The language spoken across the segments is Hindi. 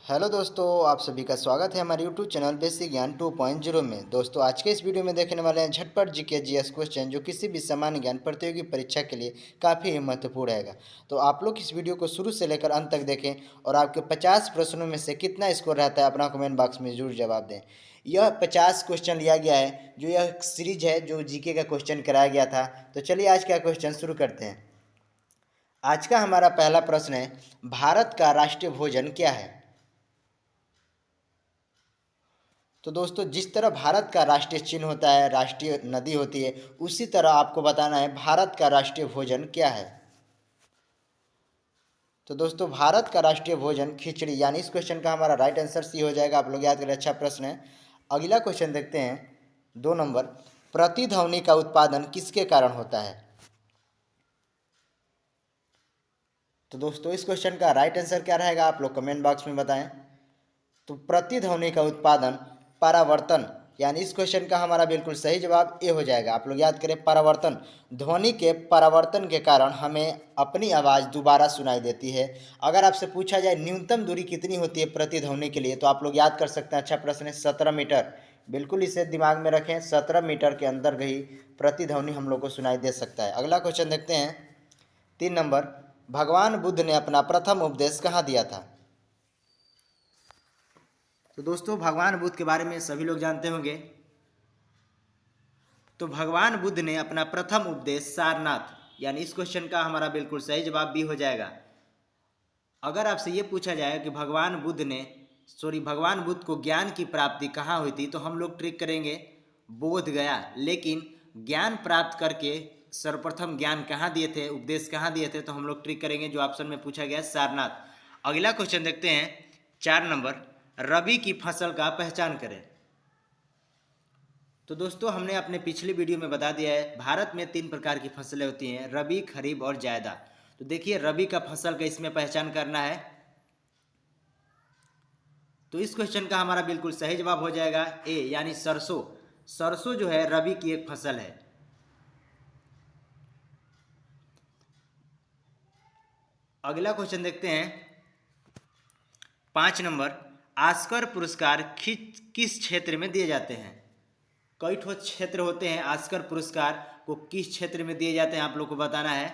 हेलो दोस्तों, आप सभी का स्वागत है हमारे यूट्यूब चैनल बेसिक ज्ञान 2.0 में। दोस्तों, आज के इस वीडियो में देखने वाले हैं झटपट जीके जीएस क्वेश्चन जो किसी भी सामान्य ज्ञान प्रतियोगी परीक्षा के लिए काफ़ी महत्वपूर्ण रहेगा। तो आप लोग इस वीडियो को शुरू से लेकर अंत तक देखें और आपके 50 प्रश्नों में से कितना स्कोर रहता है अपना कमेंट बॉक्स में जरूर जवाब दें। यह 50 क्वेश्चन लिया गया है, जो यह सीरीज है जो जीके का क्वेश्चन कराया गया था। तो चलिए आज का क्वेश्चन शुरू करते हैं। आज का हमारा पहला प्रश्न है, भारत का राष्ट्रीय भोजन क्या है? तो दोस्तों, जिस तरह भारत का राष्ट्रीय चिन्ह होता है, राष्ट्रीय नदी होती है, उसी तरह आपको बताना है भारत का राष्ट्रीय भोजन क्या है। तो दोस्तों, भारत का राष्ट्रीय भोजन खिचड़ी, यानी इस क्वेश्चन का हमारा राइट आंसर सी हो जाएगा। आप लोग याद करें, अच्छा प्रश्न है। अगला क्वेश्चन देखते हैं, 2 नंबर। प्रतिध्वनि का उत्पादन किसके कारण होता है? तो दोस्तों, इस क्वेश्चन का राइट आंसर क्या रहेगा, आप लोग कमेंट बॉक्स में बताएं। तो प्रतिध्वनि का उत्पादन परावर्तन, यानी इस क्वेश्चन का हमारा बिल्कुल सही जवाब ए हो जाएगा। आप लोग याद करें, परावर्तन। ध्वनि के परावर्तन के कारण हमें अपनी आवाज़ दोबारा सुनाई देती है। अगर आपसे पूछा जाए न्यूनतम दूरी कितनी होती है प्रतिध्वनि के लिए, तो आप लोग याद कर सकते हैं। अच्छा प्रश्न है, 17 मीटर। बिल्कुल इसे दिमाग में रखें, 17 मीटर के अंदर गई प्रतिध्वनि हम लोग को सुनाई दे सकता है। अगला क्वेश्चन देखते हैं, 3 नंबर। भगवान बुद्ध ने अपना प्रथम उपदेश कहाँ दिया था? तो दोस्तों, भगवान बुद्ध के बारे में सभी लोग जानते होंगे। तो भगवान बुद्ध ने अपना प्रथम उपदेश सारनाथ, यानी इस क्वेश्चन का हमारा बिल्कुल सही जवाब बी हो जाएगा। अगर आपसे ये पूछा जाए कि भगवान बुद्ध को ज्ञान की प्राप्ति कहाँ हुई थी, तो हम लोग ट्रिक करेंगे बोध गया। लेकिन ज्ञान प्राप्त करके सर्वप्रथम ज्ञान कहाँ दिए थे, उपदेश कहाँ दिए थे, तो हम लोग ट्रिक करेंगे जो ऑप्शन में पूछा गया सारनाथ। अगला क्वेश्चन देखते हैं, 4 नंबर। रबी की फसल का पहचान करें। तो दोस्तों, हमने अपने पिछले वीडियो में बता दिया है, भारत में 3 प्रकार की फसलें होती हैं, रबी, खरीफ और जायदा। तो देखिए, रबी का फसल का इसमें पहचान करना है। तो इस क्वेश्चन का हमारा बिल्कुल सही जवाब हो जाएगा ए, यानी सरसों। सरसों जो है रबी की एक फसल है। अगला क्वेश्चन देखते हैं, 5 नंबर। ऑस्कर पुरस्कार किस क्षेत्र में दिए जाते हैं? कई ठो क्षेत्र होते हैं, ऑस्कर पुरस्कार को किस क्षेत्र में दिए जाते हैं आप लोग को बताना है।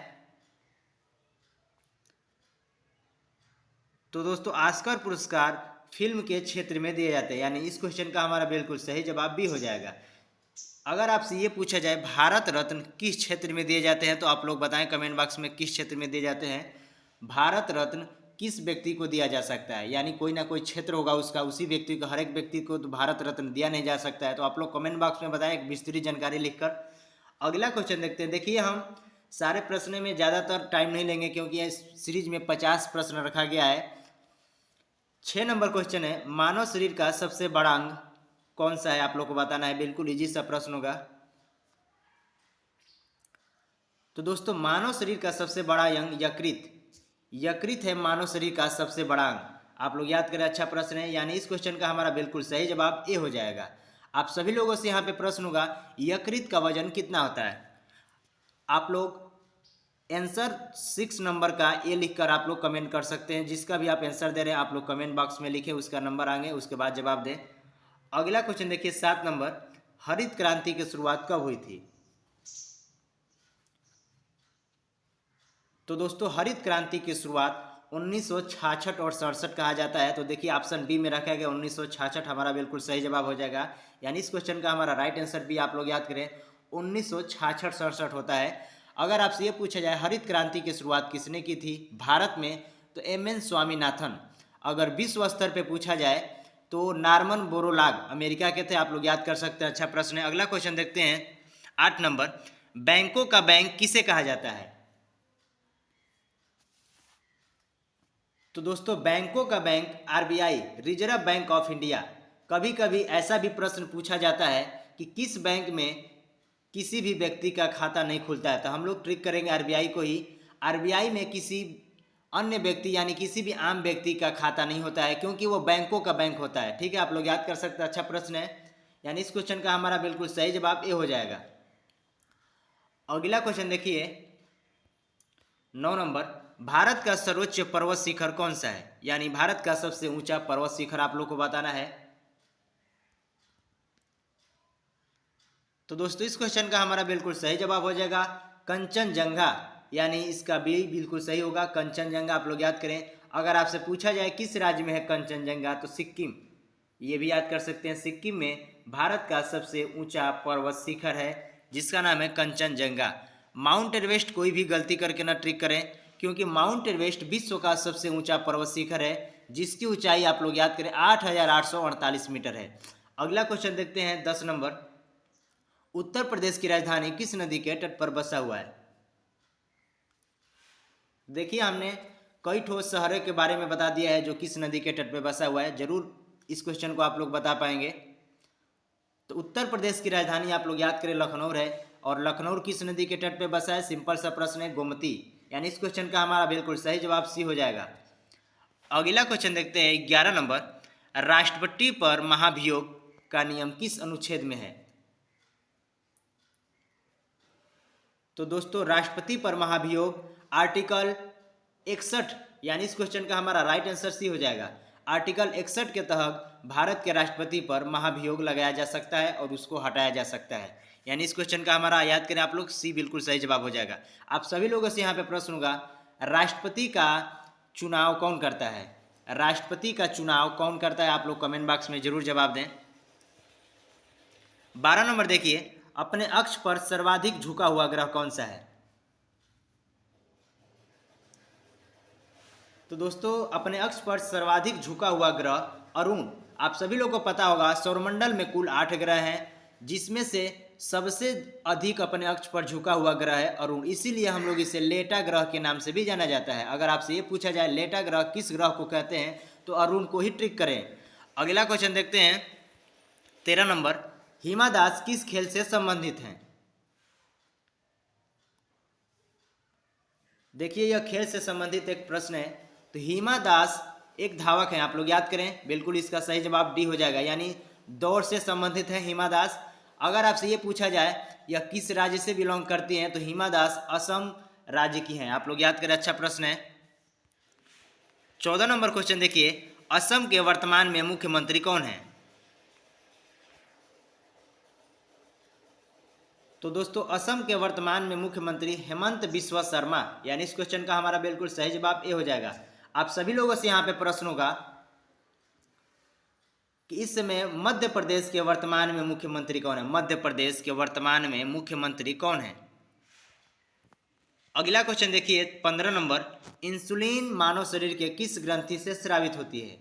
तो दोस्तों, ऑस्कर पुरस्कार फिल्म के क्षेत्र में दिए जाते हैं, यानी इस क्वेश्चन का हमारा बिल्कुल सही जवाब भी हो जाएगा। अगर आपसे ये पूछा जाए भारत रत्न किस क्षेत्र में दिए जाते हैं, तो आप लोग बताएं कमेंट बॉक्स में किस क्षेत्र में दिए जाते हैं। भारत रत्न किस व्यक्ति को दिया जा सकता है, यानी कोई ना कोई क्षेत्र होगा उसका, उसी व्यक्ति को, हर एक व्यक्ति को तो भारत रत्न दिया नहीं जा सकता है। तो आप लोग कमेंट बॉक्स में बताएं एक विस्तृत जानकारी लिखकर। अगला क्वेश्चन देखते हैं। देखिए, हम सारे प्रश्न में ज़्यादातर टाइम नहीं लेंगे क्योंकि इस सीरीज में 50 प्रश्न रखा गया है। 6 नंबर क्वेश्चन है, मानव शरीर का सबसे बड़ा अंग कौन सा है, आप लोग को बताना है। बिल्कुल इजी सा प्रश्न होगा। तो दोस्तों, मानव शरीर का सबसे बड़ा अंग यकृत है, मानव शरीर का सबसे बड़ा अंग। आप लोग याद करें, अच्छा प्रश्न है, यानी इस क्वेश्चन का हमारा बिल्कुल सही जवाब ए हो जाएगा। आप सभी लोगों से यहाँ पे प्रश्न होगा, यकृत का वजन कितना होता है? आप लोग आंसर 6 नंबर का ए लिखकर आप लोग कमेंट कर सकते हैं। जिसका भी आप आंसर दे रहे हैं आप लोग कमेंट बॉक्स में लिखें, उसका नंबर आएंगे, उसके बाद जवाब दें। अगला क्वेश्चन देखिए, 7 नंबर। हरित क्रांति की शुरुआत कब हुई थी? तो दोस्तों, हरित क्रांति की शुरुआत 1966 और 67 कहा जाता है। तो देखिए, ऑप्शन बी में रखा गया 1966 हमारा बिल्कुल सही जवाब हो जाएगा। यानी इस क्वेश्चन का हमारा राइट आंसर भी आप लोग याद करें 1966-67 होता है। अगर आपसे ये पूछा जाए हरित क्रांति की शुरुआत किसने की थी भारत में, तो एम.एन. स्वामीनाथन। अगर विश्व स्तर पर पूछा जाए तो नॉर्मन बोरोलाग अमेरिका के थे, आप लोग याद कर सकते हैं। अच्छा प्रश्न है। अगला क्वेश्चन देखते हैं, 8 नंबर। बैंकों का बैंक किसे कहा जाता है? तो दोस्तों, बैंकों का bank RBI, reserve bank of India. कभी कभी ऐसा भी प्रश्न पूछा जाता है कि किस बैंक में किसी भी व्यक्ति का खाता नहीं खुलता है, तो हम लोग ट्रिक करेंगे आरबीआई को ही। आरबीआई में किसी अन्य व्यक्ति यानी किसी भी आम व्यक्ति का खाता नहीं होता है, क्योंकि वो बैंकों का बैंक होता है। ठीक है, आप लोग याद कर सकते हैं। अच्छा प्रश्न है, यानी इस क्वेश्चन का हमारा बिल्कुल सही जवाब ए हो जाएगा। अगला क्वेश्चन देखिए, 9 नंबर। भारत का सर्वोच्च पर्वत शिखर कौन सा है, यानी भारत का सबसे ऊंचा पर्वत शिखर आप लोग को बताना है। तो दोस्तों इस क्वेश्चन का हमारा बिल्कुल सही जवाब हो जाएगा कंचनजंगा, यानी इसका भी बिल्कुल सही होगा कंचनजंगा। आप लोग याद करें, अगर आपसे पूछा जाए किस राज्य में है कंचनजंगा तो सिक्किम, ये भी याद कर सकते हैं। सिक्किम में भारत का सबसे ऊंचा पर्वत शिखर है जिसका नाम है कंचनजंगा। माउंट एवरेस्ट कोई भी गलती करके ना ट्रिक करें, क्योंकि माउंट एवरेस्ट विश्व का सबसे ऊंचा पर्वत शिखर है जिसकी ऊंचाई आप लोग याद करें 8,848 मीटर है। अगला क्वेश्चन देखते हैं 10 नंबर। उत्तर प्रदेश की राजधानी किस नदी के तट पर बसा हुआ है। देखिए हमने कई ठोस शहरों के बारे में बता दिया है जो किस नदी के तट पर बसा हुआ है, जरूर इस क्वेश्चन को आप लोग बता पाएंगे। तो उत्तर प्रदेश की राजधानी आप लोग याद करें लखनऊ है, और लखनऊ किस नदी के तट पर बसा है, सिंपल सा प्रश्न है गोमती, यानी इस क्वेश्चन का हमारा बिल्कुल सही जवाब सी हो जाएगा। अगला क्वेश्चन देखते हैं 11 नंबर। राष्ट्रपति पर महाभियोग का नियम किस अनुच्छेद में है। तो दोस्तों राष्ट्रपति पर महाभियोग आर्टिकल 61, यानी इस क्वेश्चन का हमारा राइट आंसर सी हो जाएगा। आर्टिकल 61 के तहत भारत के राष्ट्रपति पर महाभियोग लगाया जा सकता है और उसको हटाया जा सकता है, यानी इस क्वेश्चन का हमारा याद करें आप लोग सी बिल्कुल सही जवाब हो जाएगा। आप सभी लोगों से यहाँ पे प्रश्न होगा राष्ट्रपति का चुनाव कौन करता है, राष्ट्रपति का चुनाव कौन करता है, आप लोग कमेंट बॉक्स में जरूर जवाब दें। 12 नंबर देखिए, अपने अक्ष पर सर्वाधिक झुका हुआ ग्रह कौन सा है। तो दोस्तों अपने अक्ष पर सर्वाधिक झुका हुआ ग्रह अरुण, आप सभी लोगों को पता होगा सौरमंडल में कुल 8 ग्रह हैं जिसमें से सबसे अधिक अपने अक्ष पर झुका हुआ ग्रह है अरुण, इसीलिए हम लोग इसे लेटा ग्रह के नाम से भी जाना जाता है। अगर आपसे ये पूछा जाए लेटा ग्रह किस ग्रह को कहते हैं तो अरुण को ही ट्रिक करें। अगला क्वेश्चन देखते हैं 13 नंबर। हिमा दास किस खेल से संबंधित हैं। देखिए यह खेल से संबंधित एक प्रश्न है। तो हिमा दास एक धावक हैं, आप लोग याद करें, बिल्कुल इसका सही जवाब डी हो जाएगा, यानी दौड़ से संबंधित है हिमा दास। अगर आपसे ये पूछा जाए यह किस राज्य से बिलोंग करती हैं तो हिमा दास असम राज्य की हैं, आप लोग याद करें, अच्छा प्रश्न है। 14 नंबर क्वेश्चन देखिए, असम के वर्तमान में मुख्यमंत्री कौन है। तो दोस्तों असम के वर्तमान में मुख्यमंत्री हेमंत बिस्वा शर्मा, यानी इस क्वेश्चन का हमारा बिल्कुल सही जवाब ए हो जाएगा। आप सभी लोगों से यहाँ पे प्रश्न होगा कि इस समय मध्य प्रदेश के वर्तमान में मुख्यमंत्री कौन है, मध्य प्रदेश के वर्तमान में मुख्यमंत्री कौन है। अगला क्वेश्चन देखिए 15 नंबर। इंसुलिन मानव शरीर के किस ग्रंथि से स्रावित होती है।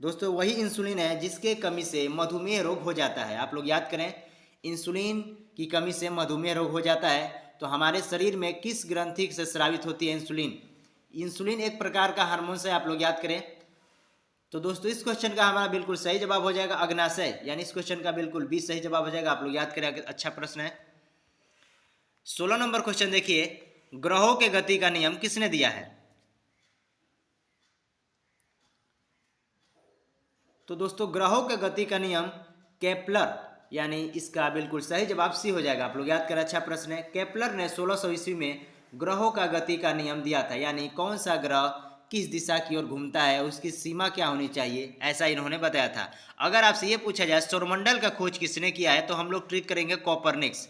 दोस्तों वही इंसुलिन है जिसके कमी से मधुमेह रोग हो जाता है, आप लोग याद करें, इंसुलिन की कमी से मधुमेह रोग हो जाता है। तो हमारे शरीर में किस ग्रंथि से स्रावित होती है इंसुलिन। इंसुलिन एक प्रकार का हार्मोन है, आप लोग याद करें। तो दोस्तों इस क्वेश्चन का हमारा बिल्कुल सही जवाब हो जाएगा अग्नाशय, यानी इस क्वेश्चन का बिल्कुल भी सही जवाब हो जाएगा, आप लोग याद करें, अच्छा प्रश्न है। 16 नंबर क्वेश्चन देखिए, ग्रहों के गति का नियम किसने दिया है। तो दोस्तों ग्रहों के गति का नियम केपलर, यानी इसका बिल्कुल सही जवाब सी हो जाएगा, आप लोग याद करें, अच्छा प्रश्न है। केपलर ने 1600 ईस्वी में ग्रहों का गति का नियम दिया था, यानी कौन सा ग्रह किस दिशा की ओर घूमता है, उसकी सीमा क्या होनी चाहिए, ऐसा इन्होंने बताया था। अगर आपसे ये पूछा जाए सौरमंडल का खोज किसने किया है तो हम लोग ट्रिक करेंगे कॉपरनिक्स।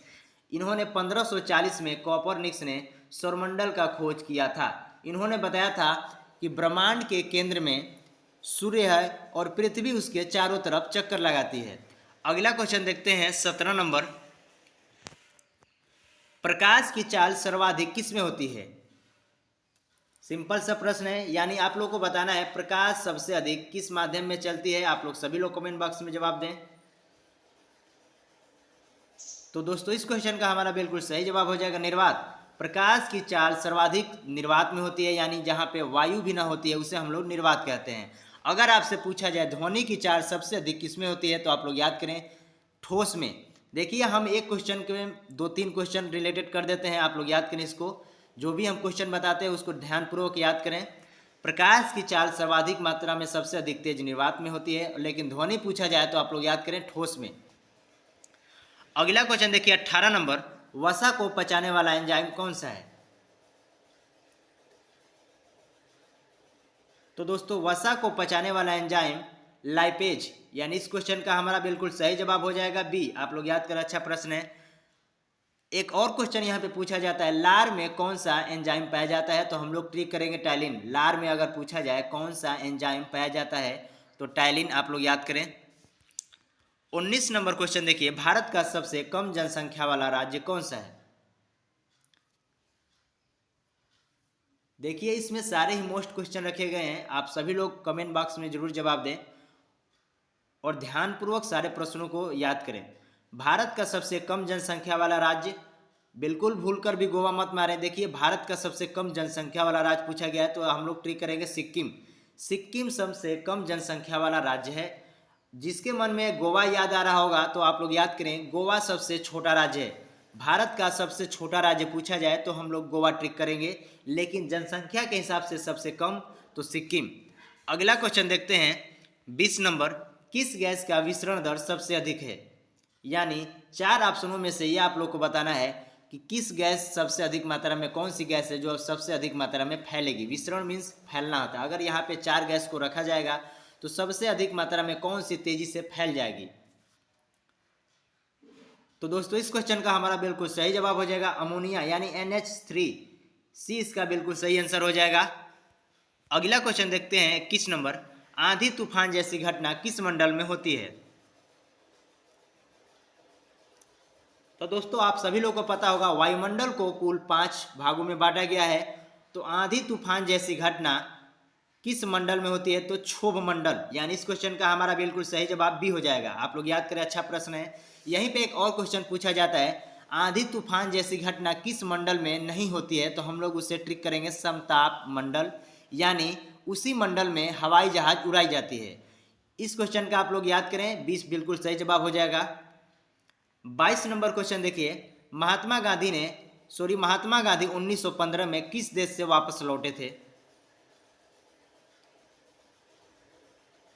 इन्होंने 1540 में कॉपरनिक्स ने सौरमंडल का खोज किया था। इन्होंने बताया था कि ब्रह्मांड के केंद्र में सूर्य है और पृथ्वी उसके चारों तरफ चक्कर लगाती है। अगला क्वेश्चन देखते हैं 17 नंबर। प्रकाश की चाल सर्वाधिक किस में होती है। सिंपल सा प्रश्न है, यानी आप लोग को बताना है प्रकाश सबसे अधिक किस माध्यम में चलती है। आप लोग सभी लोग कमेंट बॉक्स में जवाब दें। तो दोस्तों इस क्वेश्चन का हमारा बिल्कुल सही जवाब हो जाएगा निर्वात। प्रकाश की चाल सर्वाधिक निर्वात में होती है, यानी जहाँ पे वायु भी ना होती है उसे हम लोग निर्वात कहते हैं। अगर आपसे पूछा जाए ध्वनि की चाल सबसे अधिक किसमें होती है तो आप लोग याद करें ठोस में। देखिए हम एक क्वेश्चन के 2-3 क्वेश्चन रिलेटेड कर देते हैं, आप लोग याद करें इसको, जो भी हम क्वेश्चन बताते हैं उसको ध्यानपूर्वक याद करें। प्रकाश की चाल सर्वाधिक मात्रा में सबसे अधिक तेज निर्वात में होती है, लेकिन ध्वनि पूछा जाए तो आप लोग याद करें ठोस में। अगला क्वेश्चन देखिए 18 नंबर। वसा को पचाने वाला एंजाइम कौन सा है। तो दोस्तों वसा को पचाने वाला एंजाइम लाइपेज, यानी इस क्वेश्चन का हमारा बिल्कुल सही जवाब हो जाएगा बी। आप लोग याद करें, अच्छा प्रश्न है। एक और क्वेश्चन यहाँ पे पूछा जाता है, लार में कौन सा एंजाइम पाया जाता है, तो हम लोग ट्रिक करेंगे टाइलिन। लार में अगर पूछा जाए कौन सा एंजाइम पाया जाता है तो टाइलिन आप लोग याद करें। 19 नंबर क्वेश्चन देखिए, भारत का सबसे कम जनसंख्या वाला राज्य कौन सा है। देखिए इसमें सारे ही मोस्ट क्वेश्चन रखे गए हैं, आप सभी लोग कमेंट बॉक्स में जरूर जवाब दें और ध्यानपूर्वक सारे प्रश्नों को याद करें। भारत का सबसे कम जनसंख्या वाला राज्य, बिल्कुल भूलकर भी गोवा मत मारें। देखिए भारत का सबसे कम जनसंख्या वाला राज्य पूछा गया है तो हम लोग ट्रिक करेंगे सिक्किम। सिक्किम सबसे कम जनसंख्या वाला राज्य है। जिसके मन में गोवा याद आ रहा होगा तो आप लोग याद करें, गोवा सबसे छोटा राज्य है। भारत का सबसे छोटा राज्य पूछा जाए तो हम लोग गोवा ट्रिक करेंगे, लेकिन जनसंख्या के हिसाब से सबसे कम तो सिक्किम। अगला क्वेश्चन देखते हैं 20 नंबर, किस गैस का विसरण दर सबसे अधिक है। यानी 4 ऑप्शनों में से ये आप लोग को बताना है कि किस गैस सबसे अधिक मात्रा में, कौन सी गैस है जो सबसे अधिक मात्रा में फैलेगी। विसरण मीन्स फैलना होता है। अगर यहाँ पे 4 गैस को रखा जाएगा तो सबसे अधिक मात्रा में कौन सी तेजी से फैल जाएगी। तो दोस्तों इस क्वेश्चन का हमारा बिल्कुल सही जवाब हो जाएगा अमोनिया, यानी NH3। इसका बिल्कुल सही आंसर हो जाएगा। अगला क्वेश्चन देखते हैं 21 नंबर, आंधी तूफान जैसी घटना किस मंडल में होती है। तो दोस्तों आप सभी लोगों को पता होगा, वायुमंडल को कुल 5 भागों में बांटा गया है। तो आंधी तूफान जैसी घटना किस मंडल में होती है, तो क्षोभ मंडल, यानी इस क्वेश्चन का हमारा बिल्कुल सही जवाब भी हो जाएगा। आप लोग याद करें, अच्छा प्रश्न है। यहीं पे एक और क्वेश्चन पूछा जाता है, आंधी तूफान जैसी घटना किस मंडल में नहीं होती है, तो हम लोग उसे ट्रिक करेंगे समताप मंडल, यानी उसी मंडल में हवाई जहाज उड़ाई जाती है। इस क्वेश्चन का आप लोग याद करें, 20 बिल्कुल सही जवाब हो जाएगा। 22 नंबर क्वेश्चन देखिए, महात्मा गांधी 1915 में किस देश से वापस लौटे थे।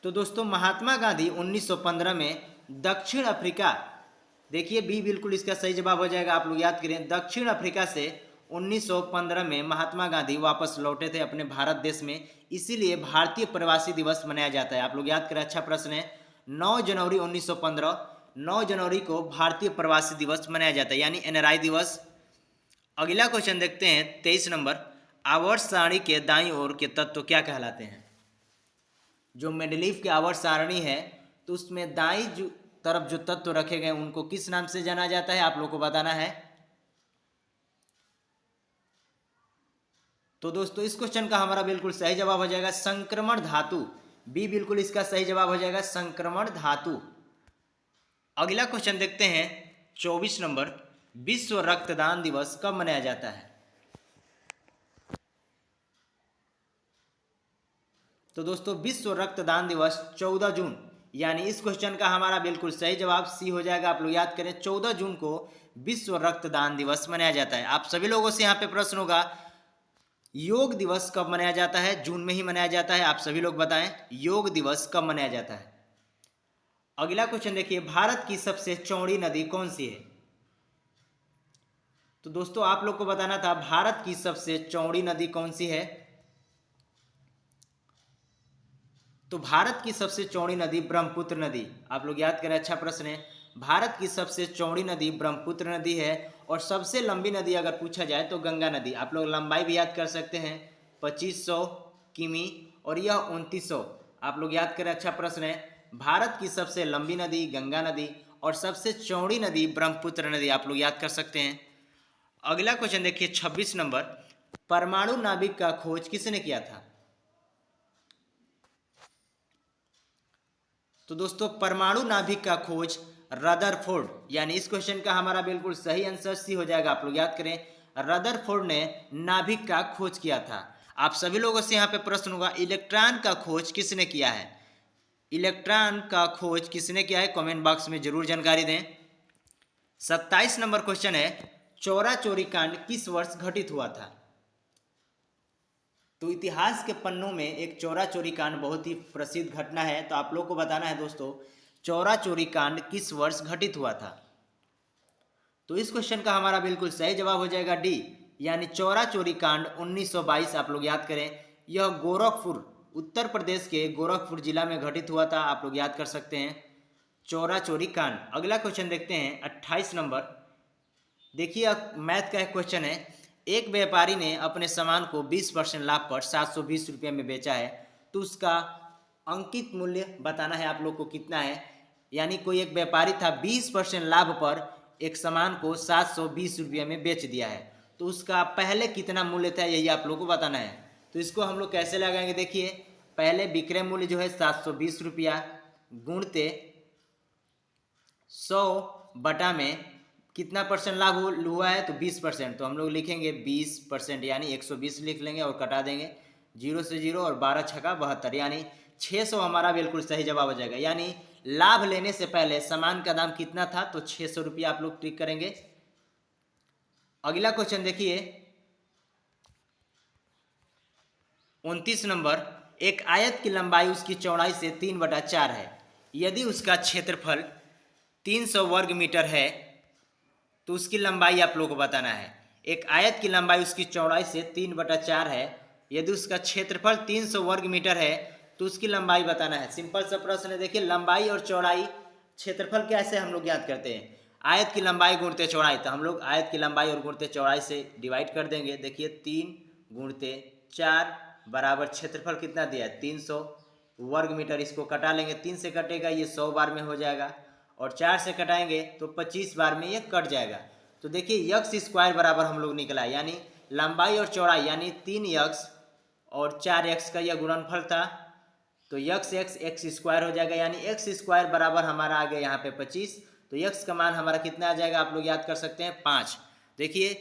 तो दोस्तों महात्मा गांधी 1915 में दक्षिण अफ्रीका, देखिए बी बिल्कुल इसका सही जवाब हो जाएगा। आप लोग याद करें, दक्षिण अफ्रीका से 1915 में महात्मा गांधी वापस लौटे थे अपने भारत देश में, इसीलिए भारतीय प्रवासी दिवस मनाया जाता है। आप लोग याद करें, अच्छा प्रश्न है। 9 जनवरी 1915, 9 जनवरी को भारतीय प्रवासी दिवस मनाया जाता है, यानी NRI दिवस। अगला क्वेश्चन देखते हैं 23 नंबर, आवर्त सारणी के दाईं ओर के तत्व क्या कहलाते हैं। जो मेंडलीव की आवर्त सारणी है तो उसमें दाईं तरफ जो तत्व रखे गए उनको किस नाम से जाना जाता है, आप लोग को बताना है। तो दोस्तों इस क्वेश्चन का हमारा बिल्कुल सही जवाब हो जाएगा संक्रमण धातु। बी बिल्कुल इसका सही जवाब हो जाएगा संक्रमण धातु। अगला क्वेश्चन देखते हैं 24 नंबर, विश्व रक्तदान दिवस कब मनाया जाता है। तो दोस्तों विश्व रक्तदान दिवस 14 जून, यानी इस क्वेश्चन का हमारा बिल्कुल सही जवाब सी हो जाएगा। आप लोग याद करें, 14 जून को विश्व रक्तदान दिवस मनाया जाता है। आप सभी लोगों से यहाँ पे प्रश्न होगा, योग दिवस कब मनाया जाता है। जून में ही मनाया जाता है। आप सभी लोग बताएं योग दिवस कब मनाया जाता है। अगला क्वेश्चन देखिए, भारत की सबसे चौड़ी नदी कौन सी है। तो दोस्तों आप लोग को बताना था भारत की सबसे चौड़ी नदी कौन सी है। तो भारत की सबसे चौड़ी नदी ब्रह्मपुत्र नदी। आप लोग याद करें, अच्छा प्रश्न है। भारत की सबसे चौड़ी नदी ब्रह्मपुत्र नदी है, और सबसे लंबी नदी अगर पूछा जाए तो गंगा नदी। आप लोग लंबाई भी याद कर सकते हैं, 2500 किमी और यह 2900। आप लोग याद करें, अच्छा प्रश्न है। भारत की सबसे लंबी नदी गंगा नदी और सबसे चौड़ी नदी ब्रह्मपुत्र नदी, आप लोग याद कर सकते हैं। अगला क्वेश्चन देखिए 26 नंबर, परमाणु नाभिक का खोज किसने किया था। तो दोस्तों परमाणु नाभिक का खोज रदरफोर्ड, यानी इस क्वेश्चन का हमारा बिल्कुल सही आंसर सी हो जाएगा। आप लोग याद करें, रदरफोर्ड ने नाभिक का खोज किया था। आप सभी लोगों से यहाँ पे प्रश्न होगा, इलेक्ट्रॉन का खोज किसने किया है। इलेक्ट्रॉन का खोज किसने किया है, कमेंट बॉक्स में जरूर जानकारी दें। 27 नंबर क्वेश्चन है, चौरा चोरी कांड किस वर्ष घटित हुआ था। तो इतिहास के पन्नों में एक चौरा चोरी कांड बहुत ही प्रसिद्ध घटना है, तो आप लोग को बताना है दोस्तों चौरा चोरी कांड किस वर्ष घटित हुआ था। तो इस क्वेश्चन का हमारा बिल्कुल सही जवाब हो जाएगा डी, यानी चौरा चोरी कांड 1922। आप लोग याद करें, यह गोरखपुर उत्तर प्रदेश के गोरखपुर जिला में घटित हुआ था, आप लोग याद कर सकते हैं, चोरा चोरी कांड। अगला क्वेश्चन देखते हैं 28 नंबर। देखिए मैथ का एक क्वेश्चन है। एक व्यापारी ने अपने सामान को 20% लाभ पर 720 रुपये में बेचा है, तो उसका अंकित मूल्य बताना है आप लोग को कितना है। यानी कोई एक व्यापारी था, 20% लाभ पर एक सामान को 720 रुपये में बेच दिया है, तो उसका पहले कितना मूल्य था यही आप लोग को बताना है। तो इसको हम लोग कैसे लगाएंगे, देखिए पहले विक्रय मूल्य जो है 720 रुपया गुणते 100 बटा में कितना परसेंट लाभ हुआ है, तो 20%, तो हम लोग लिखेंगे 20% यानी 120 लिख लेंगे और कटा देंगे 0 से 0 और 12 छका 72 यानी 600 हमारा बिल्कुल सही जवाब हो जाएगा। यानी लाभ लेने से पहले सामान का दाम कितना था, तो 600 रुपया आप लोग टिक करेंगे। अगला क्वेश्चन देखिए 29 नंबर। एक आयत की लंबाई उसकी चौड़ाई से 3/4 है, यदि उसका क्षेत्रफल 300 वर्ग मीटर है तो उसकी लंबाई आप लोगों को बताना है। एक आयत की लंबाई उसकी चौड़ाई से 3/4 है, यदि उसका क्षेत्रफल 300 वर्ग मीटर है तो उसकी लंबाई बताना है। सिंपल सा प्रश्न है। देखिए लंबाई और चौड़ाई, क्षेत्रफल कैसे हम लोग याद करते हैं, आयत की लंबाई गुणते चौड़ाई, तो हम लोग आयत की लंबाई और गुणते चौड़ाई से डिवाइड कर देंगे। देखिए 3 × 4 बराबर क्षेत्रफल कितना दिया है 300 वर्ग मीटर। इसको कटा लेंगे, 3 से कटेगा ये 100 बार में हो जाएगा और 4 से कटाएंगे तो 25 बार में ये कट जाएगा। तो देखिए यक्स स्क्वायर बराबर हम लोग निकला, यानी लंबाई और चौड़ाई यानी 3x और 4x का यह गुणनफल था, तो यक्स एक्स स्क्वायर हो जाएगा, यानी एक्स स्क्वायर बराबर हमारा आ गया यहाँ पे 25। तो यक्स का मान हमारा कितना आ जाएगा आप लोग याद कर सकते हैं 5। देखिए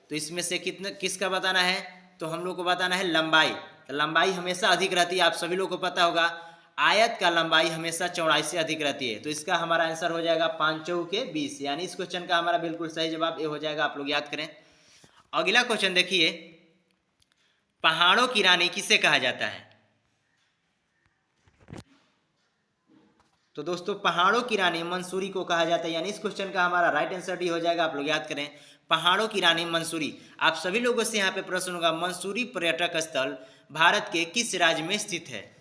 तो इसमें से कितना किसका बताना है, तो हम लोग को बताना है लंबाई। तो लंबाई हमेशा अधिक रहती है, आप सभी लोग को पता होगा आयत का लंबाई हमेशा चौड़ाई से अधिक रहती है। तो इसका हमारा आंसर हो जाएगा 5 चौके 20, यानी इस क्वेश्चन का हमारा बिल्कुल सही जवाब ये हो जाएगा, आप लोग याद करें। अगला क्वेश्चन देखिए, पहाड़ों की रानी किसे कहा जाता है। तो दोस्तों पहाड़ों की रानी मंसूरी को कहा जाता है, यानी इस क्वेश्चन का हमारा राइट आंसर डी हो जाएगा, आप लोग याद करें पहाड़ों की रानी मंसूरी। आप सभी लोगों से यहाँ पे प्रश्न होगा, मंसूरी पर्यटक स्थल भारत के किस राज्य में स्थित है।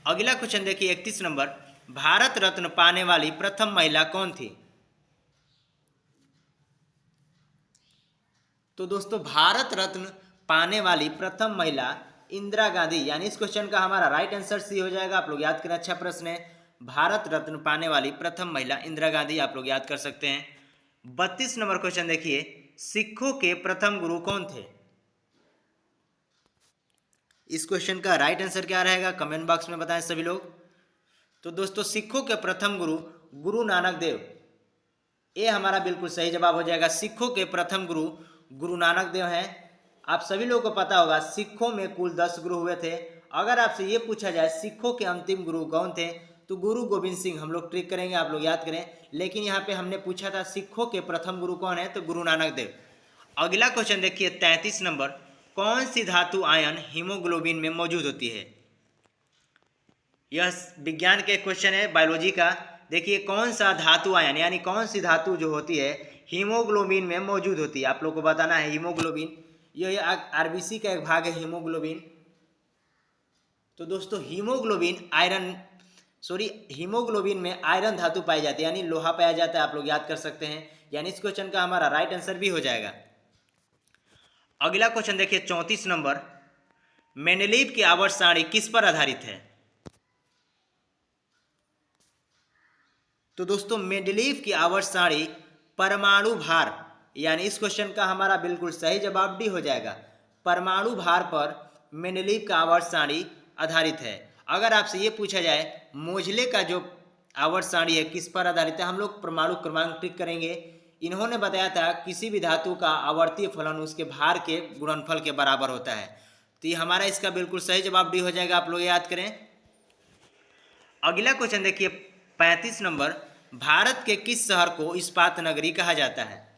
अगला क्वेश्चन देखिए 31 नंबर। भारत रत्न पाने वाली प्रथम महिला कौन थी। तो दोस्तों भारत रत्न पाने वाली प्रथम महिला इंदिरा गांधी, यानी इस क्वेश्चन का हमारा राइट आंसर सी हो जाएगा, आप लोग याद करें। अच्छा प्रश्न है, भारत रत्न पाने वाली प्रथम महिला इंदिरा गांधी, आप लोग याद कर सकते हैं। 32 नंबर क्वेश्चन देखिए, सिखों के प्रथम गुरु कौन थे। इस क्वेश्चन का राइट आंसर क्या रहेगा, कमेंट बॉक्स में बताएं सभी लोग। तो दोस्तों सिखों के प्रथम गुरु गुरु नानक देव, ये हमारा बिल्कुल सही जवाब हो जाएगा। सिखों के प्रथम गुरु गुरु नानक देव हैं। आप सभी लोगों को पता होगा सिखों में कुल 10 गुरु हुए थे। अगर आपसे ये पूछा जाए सिखों के अंतिम गुरु कौन थे, तो गुरु गोविंद सिंह, हम लोग ट्रिक करेंगे, आप लोग याद करें। लेकिन यहाँ पे हमने पूछा था सिखों के प्रथम गुरु कौन है, तो गुरु नानक देव। अगला क्वेश्चन देखिए 33 नंबर। कौन सी धातु आयन हीमोग्लोबिन में मौजूद होती है। यह विज्ञान के क्वेश्चन है, बायोलॉजी का। देखिए कौन सा धातु आयन यानी कौन सी धातु जो होती है हीमोग्लोबिन में मौजूद होती है, आप लोग को बताना है। हीमोग्लोबिन यह आरबीसी का एक भाग है हीमोग्लोबिन। तो दोस्तों हीमोग्लोबिन में आयरन धातु पाई जाती है, यानी लोहा पाया जाता है, आप लोग याद कर सकते हैं। यानी इस क्वेश्चन का हमारा राइट आंसर भी हो जाएगा। अगला क्वेश्चन देखिए 34 नंबर। मेंडलीव की आवर्त सारणी किस पर आधारित है। तो दोस्तों मेंडलीव की आवर्त सारणी परमाणु भार, यानी इस क्वेश्चन का हमारा बिल्कुल सही जवाब डी हो जाएगा। परमाणु भार पर मेंडलीव का आवर्त सारणी आधारित है। अगर आपसे ये पूछा जाए मोजले का जो आवर्त सारणी है किस पर आधारित है, हम लोग परमाणु क्रमांक ट्रिक करेंगे। इन्होंने बताया था किसी भी धातु का आवर्तीय फलन उसके भार के गुणनफल के बराबर होता है। तो ये हमारा इसका बिल्कुल सही जवाब डी हो जाएगा, आप लोग याद करें। अगला क्वेश्चन देखिए 35 नंबर। भारत के किस शहर को इस्पात नगरी कहा जाता है।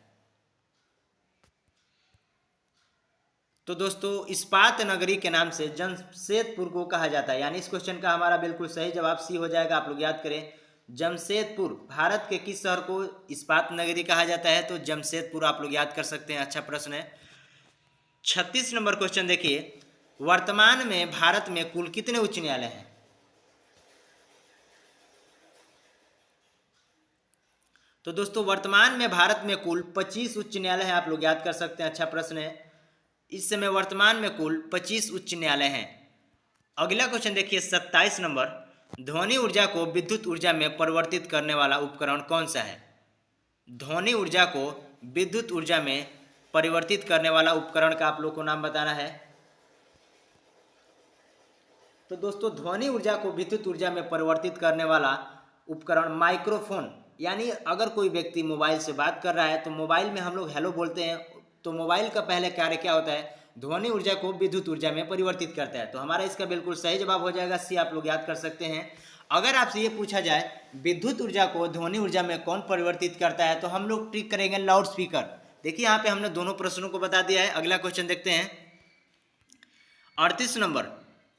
तो दोस्तों इस्पात नगरी के नाम से जमशेदपुर को कहा जाता है, यानी इस क्वेश्चन का हमारा बिल्कुल सही जवाब सी हो जाएगा, आप लोग याद करें। जमशेदपुर, भारत के किस शहर को इस्पात नगरी कहा जाता है, तो जमशेदपुर, आप लोग याद कर सकते हैं। अच्छा प्रश्न है। 36 नंबर क्वेश्चन देखिए, वर्तमान में भारत में कुल कितने उच्च न्यायालय हैं? तो दोस्तों वर्तमान में भारत में कुल 25 उच्च न्यायालय हैं। आप लोग याद कर सकते हैं, अच्छा प्रश्न है। इस समय वर्तमान में कुल 25 उच्च न्यायालय हैं। अगला क्वेश्चन देखिए 27 नंबर, ध्वनि ऊर्जा को विद्युत ऊर्जा में परिवर्तित करने वाला उपकरण कौन सा है? ध्वनि ऊर्जा को विद्युत ऊर्जा में परिवर्तित करने वाला उपकरण का आप लोग को नाम बताना है। तो दोस्तों ध्वनि ऊर्जा को विद्युत ऊर्जा में परिवर्तित करने वाला उपकरण माइक्रोफोन, यानी अगर कोई व्यक्ति मोबाइल से बात कर रहा है तो मोबाइल में हम लोग हेलो बोलते हैं, तो मोबाइल का पहले कार्य क्या होता है? ध्वनि ऊर्जा को विद्युत ऊर्जा में परिवर्तित करता है। तो हमारा इसका बिल्कुल सही जवाब हो जाएगा सी। आप लोग याद कर सकते हैं। अगर आपसे ये पूछा जाए विद्युत ऊर्जा को ध्वनि ऊर्जा में कौन परिवर्तित करता है, तो हम लोग ट्रिक करेंगे लाउड स्पीकर। देखिए यहाँ पे हमने दोनों प्रश्नों को बता दिया है। अगला क्वेश्चन देखते हैं 38 नंबर,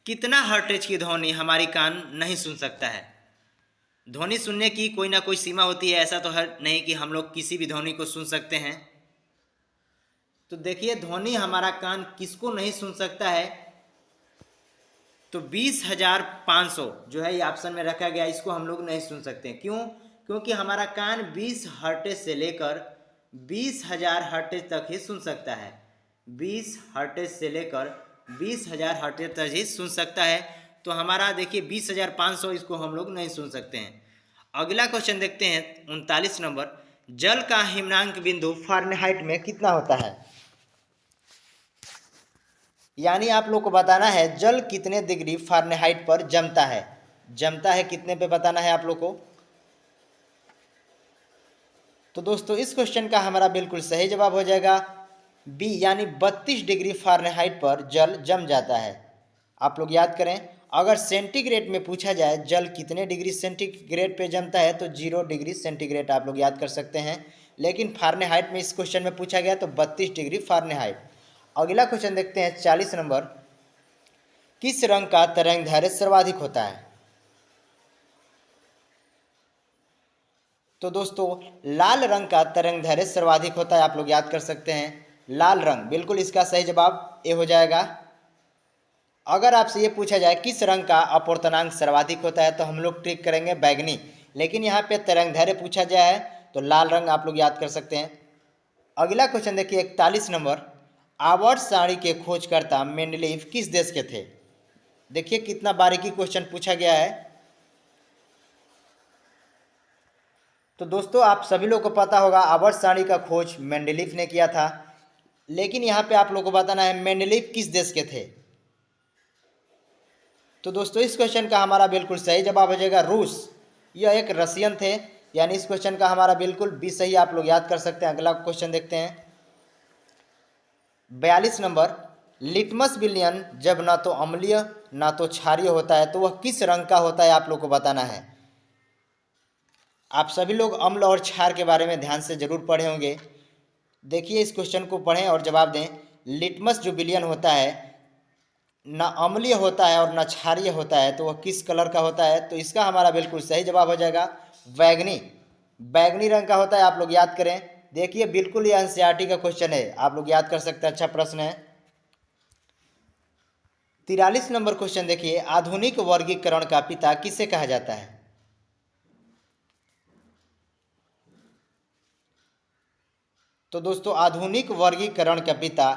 कितना हर्ट्ज की ध्वनि हमारी कान नहीं सुन सकता है? ध्वनि सुनने की कोई ना कोई सीमा होती है, ऐसा तो है नहीं कि हम लोग किसी भी ध्वनि को सुन सकते हैं। तो देखिए ध्वनि हमारा कान किसको नहीं सुन सकता है? तो 20,500 जो है ये ऑप्शन में रखा गया, इसको हम लोग नहीं सुन सकते। क्यों? क्योंकि हमारा कान 20 हर्ट्ज से लेकर 20,000 हर्ट्ज तक ही सुन सकता है। 20 हर्ट्ज से लेकर 20,000 हर्ट्ज तक ही सुन सकता है। तो हमारा देखिए 20,500 इसको हम लोग नहीं सुन सकते हैं। अगला क्वेश्चन देखते हैं 39 नंबर, जल का हिमनांक बिंदु फ़ारेनहाइट में कितना होता है? यानी आप लोग को बताना है जल कितने डिग्री फ़ारेनहाइट पर जमता है। जमता है कितने पे बताना है आप लोग को। तो दोस्तों इस क्वेश्चन का हमारा बिल्कुल सही जवाब हो जाएगा बी, यानी 32 डिग्री फ़ारेनहाइट पर जल जम जाता है। आप लोग याद करें, अगर सेंटीग्रेड में पूछा जाए जल कितने डिग्री सेंटीग्रेड पे जमता है तो 0 डिग्री सेंटीग्रेड आप लोग याद कर सकते हैं। लेकिन फ़ारेनहाइट में इस क्वेश्चन में पूछा गया तो 32 डिग्री फ़ारेनहाइट। अगला क्वेश्चन देखते हैं 40 नंबर, किस रंग का तरंगदैर्घ्य सर्वाधिक होता है? तो दोस्तों लाल रंग का तरंगदैर्घ्य सर्वाधिक होता है। आप लोग याद कर सकते हैं लाल रंग, बिल्कुल इसका सही जवाब ए हो जाएगा। अगर आपसे ये पूछा जाए किस रंग का अपवर्तनांक सर्वाधिक होता है तो हम लोग ट्रिक करेंगे बैगनी, लेकिन यहाँ पे तरंगदैर्घ्य पूछा जाए तो लाल रंग आप लोग याद कर सकते हैं। अगला क्वेश्चन देखिए 41 नंबर, आवर्त सारणी के खोजकर्ता मेंडलीव किस देश के थे? देखिए कितना बारीकी क्वेश्चन पूछा गया है। तो दोस्तों आप सभी लोग को पता होगा आवर्त सारणी का खोज मेंडलीव ने किया था, लेकिन यहाँ पे आप लोग को बताना है मेंडलीव किस देश के थे। तो दोस्तों इस क्वेश्चन का हमारा बिल्कुल सही जवाब हो जाएगा रूस। यह एक रशियन थे, यानी इस क्वेश्चन का हमारा बिल्कुल बी सही आप लोग याद कर सकते हैं। अगला क्वेश्चन देखते हैं 42 नंबर, लिटमस विलयन जब ना तो अम्लीय ना तो क्षारीय होता है तो वह किस रंग का होता है? आप लोग को बताना है। आप सभी लोग अम्ल और क्षार के बारे में ध्यान से जरूर पढ़े होंगे। देखिए इस क्वेश्चन को पढ़ें और जवाब दें। लिटमस जो विलयन होता है ना अम्लीय होता है और ना क्षारीय होता है तो वह किस कलर का होता है? तो इसका हमारा बिल्कुल सही जवाब हो जाएगा बैगनी। बैगनी रंग का होता है, आप लोग याद करें। देखिए बिल्कुल ये एनसीईआरटी का क्वेश्चन है, आप लोग याद कर सकते हैं, अच्छा प्रश्न है। 43 नंबर क्वेश्चन देखिए, आधुनिक वर्गीकरण का पिता किसे कहा जाता है? तो दोस्तों आधुनिक वर्गीकरण का पिता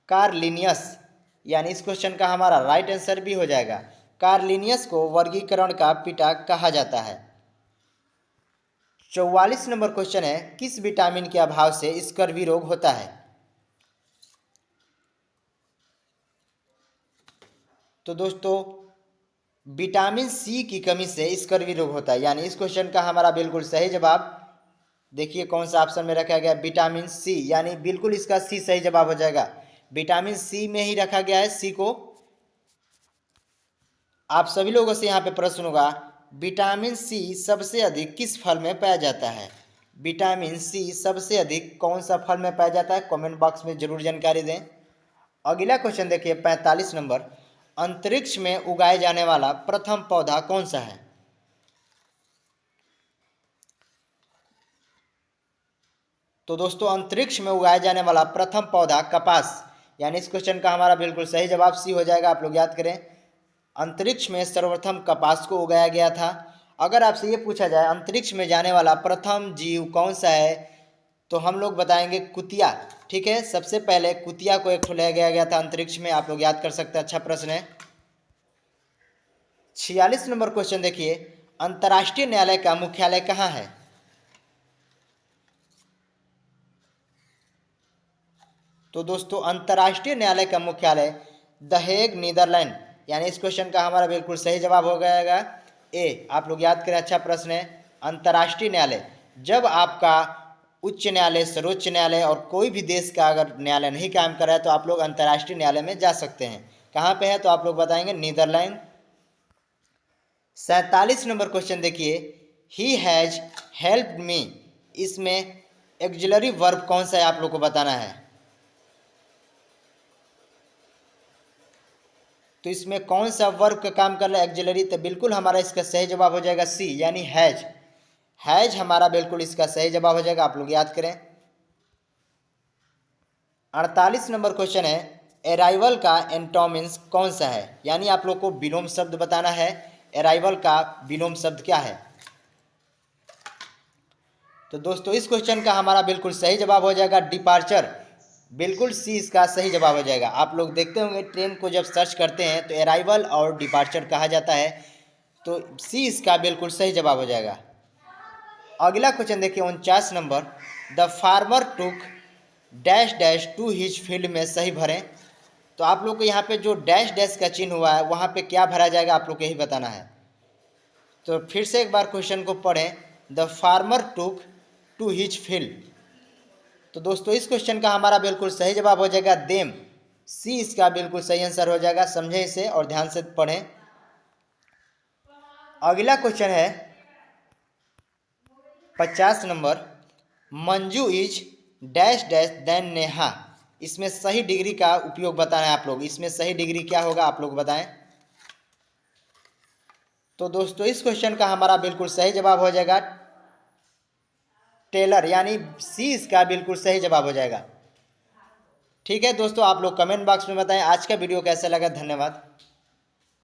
कार्ल लिनियस, यानी इस क्वेश्चन का हमारा राइट आंसर भी हो जाएगा। कार्ल लिनियस को वर्गीकरण का पिता कहा जाता है। 44 नंबर क्वेश्चन है, किस विटामिन के अभाव से स्कर्वी रोग होता है? तो दोस्तों विटामिन सी की कमी से स्कर्वी रोग होता है, यानी इस क्वेश्चन का हमारा बिल्कुल सही जवाब देखिए कौन सा ऑप्शन में रखा गया, विटामिन सी, यानी बिल्कुल इसका सी सही जवाब हो जाएगा। विटामिन सी में ही रखा गया है सी को। आप सभी लोगों से यहाँ पे प्रश्न होगा, विटामिन सी सबसे अधिक किस फल में पाया जाता है? विटामिन सी सबसे अधिक कौन सा फल में पाया जाता है? कमेंट बॉक्स में जरूर जानकारी दें। अगला क्वेश्चन देखिए 45 नंबर, अंतरिक्ष में उगाए जाने वाला प्रथम पौधा कौन सा है? तो दोस्तों अंतरिक्ष में उगाया जाने वाला प्रथम पौधा कपास, यानी इस क्वेश्चन का हमारा बिल्कुल सही जवाब सी हो जाएगा। आप लोग याद करें, अंतरिक्ष में सर्वप्रथम कपास को उगाया गया था। अगर आपसे ये पूछा जाए अंतरिक्ष में जाने वाला प्रथम जीव कौन सा है, तो हम लोग बताएंगे कुतिया। ठीक है, सबसे पहले कुतिया को एक ठो ले गया था अंतरिक्ष में। आप लोग याद कर सकते हैं, अच्छा प्रश्न है। 46 नंबर क्वेश्चन देखिए, अंतर्राष्ट्रीय न्यायालय का मुख्यालय कहाँ है? तो दोस्तों अंतर्राष्ट्रीय न्यायालय का मुख्यालय द हेग, नीदरलैंड। यानी इस क्वेश्चन का हमारा बिल्कुल सही जवाब हो जाएगा ए। आप लोग याद करें, अच्छा प्रश्न है। अंतर्राष्ट्रीय न्यायालय, जब आपका उच्च न्यायालय, सर्वोच्च न्यायालय और कोई भी देश का अगर न्यायालय नहीं काम कर रहा है तो आप लोग अंतर्राष्ट्रीय न्यायालय में जा सकते हैं। कहाँ पे है, तो आप लोग बताएंगे नीदरलैंड। 47 नंबर क्वेश्चन देखिए, ही हैज हेल्प्ड मी, इसमें एक्जिलरी वर्ब कौन सा है आप लोग को बताना है। तो इसमें कौन सा वर्ब का काम कर रहा है एक्जिलरी, तो बिल्कुल हमारा इसका सही जवाब हो जाएगा सी, यानी हैज। हैज हमारा बिल्कुल इसका सही जवाब हो जाएगा। आप लोग याद करें। 48 नंबर क्वेश्चन है, अराइवल का एंटोनिम्स कौन सा है, यानी आप लोग को विलोम शब्द बताना है। अराइवल का विलोम शब्द क्या है? तो दोस्तों इस क्वेश्चन का हमारा बिल्कुल सही जवाब हो जाएगा डिपार्चर। बिल्कुल सी इसका सही जवाब हो जाएगा। आप लोग देखते होंगे ट्रेन को जब सर्च करते हैं तो अराइवल और डिपार्चर कहा जाता है, तो सी इसका बिल्कुल सही जवाब हो जाएगा। अगला क्वेश्चन देखिए 49 नंबर, the farmer took dash dash to his field में सही भरें। तो आप लोग को यहाँ पे जो डैश डैश का चिन्ह हुआ है वहाँ पे क्या भरा जाएगा, आप लोग को यही बताना है। तो फिर से एक बार क्वेश्चन को पढ़ें, the farmer took to his field. तो दोस्तों इस क्वेश्चन का हमारा बिल्कुल सही जवाब हो जाएगा देम। सी इसका बिल्कुल सही आंसर हो जाएगा। समझें इसे और ध्यान से पढ़ें। अगला क्वेश्चन है 50 नंबर, Manju is dash dash than Neha, इसमें सही डिग्री का उपयोग बताना है आप लोग। इसमें सही डिग्री क्या होगा आप लोग बताएं। तो दोस्तों इस क्वेश्चन का हमारा बिल्कुल सही जवाब हो जाएगा टेलर, यानी सी इसका बिल्कुल सही जवाब हो जाएगा। ठीक है दोस्तों, आप लोग कमेंट बॉक्स में बताएं आज का वीडियो कैसा लगा। धन्यवाद।